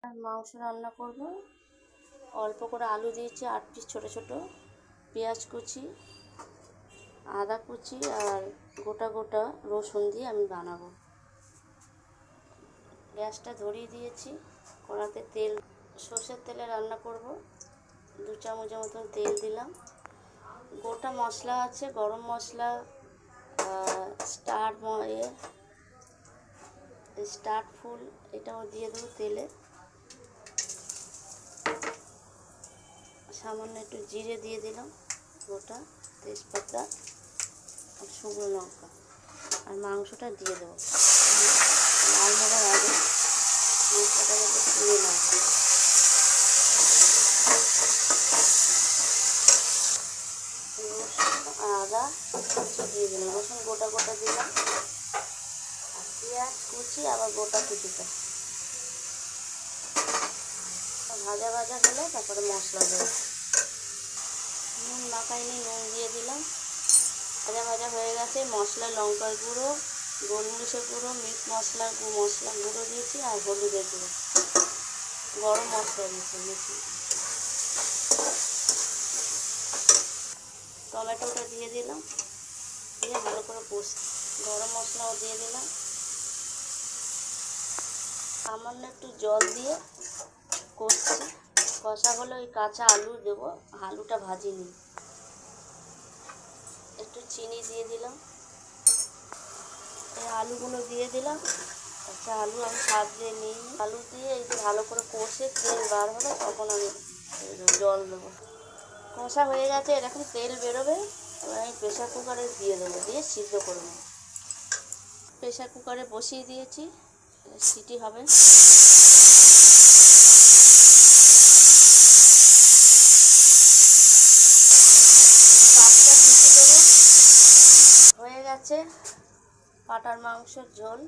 মাংস রান্না করব। অল্প করে আলু দিয়েছি 8 পিস ছোটো ছোটো, পেঁয়াজ কুচি, আদা কুচি আর গোটা গোটা রসুন দিয়ে আমি বানাবো। গ্যাসটা ধরিয়ে দিয়েছি, কড়াতে তেল, সর্ষের তেলে রান্না করব। 2 চামচের মতন তেল দিলাম। গোটা মশলা আছে, গরম মশলা, স্টার ফুল, এটাও দিয়ে দেবো তেলে। সামান্য একটু জিরে দিয়ে দিলাম, গোটা তেজপাতা আর শুকনো লঙ্কা, আর মাংসটা দিয়ে দেবো। লাল হবার আগে মশলাটা যাতে পুড়ে না আসে। রসুন আদা কুচি দিয়ে দিলাম, রসুন গোটা গোটা দিলাম, আর পেঁয়াজ কুচি আবার গোটা কুচিটা ভাজা ভাজা হলে তারপরে মশলা দেবো। নুন মাখাইনি, নুন দিয়ে দিলাম। ভাজা ভাজা হয়ে গেছে। মশলা লঙ্কার গুঁড়ো, গোলমরিচের গুঁড়ো, মিট মশলা গুঁড়ো দিয়েছি আর হলুদের গুঁড়ো, গরম মশলা দিয়েছি। টমেটোটা দিয়ে দিলাম, দিয়ে ভালো করে কষি। গরম মশলাও দিয়ে দিলাম। সামান্য একটু জল দিয়ে কষছি। কষা হলে ওই কাঁচা আলু দেবো, আলুটা ভাজিনি। একটু চিনি দিয়ে দিলাম, এই আলুগুলো দিয়ে দিলাম। আচ্ছা, আলু আমি সাজিয়ে নিই। আলু দিয়ে এই যে ভালো করে কষে তেল বার হবে, তখন আমি জল দেবো। কষা হয়ে গেছে, এরকম তেল বেরোবে। এবার আমি প্রেশার কুকারে দিয়ে দেবো, দিয়ে সিদ্ধ করে নেব। প্রেশার কুকারে বসিয়ে দিয়েছি, সিটি হবে। 5টা সিটি দেবো। হয়ে গেছে পাটার মাংসের ঝোল।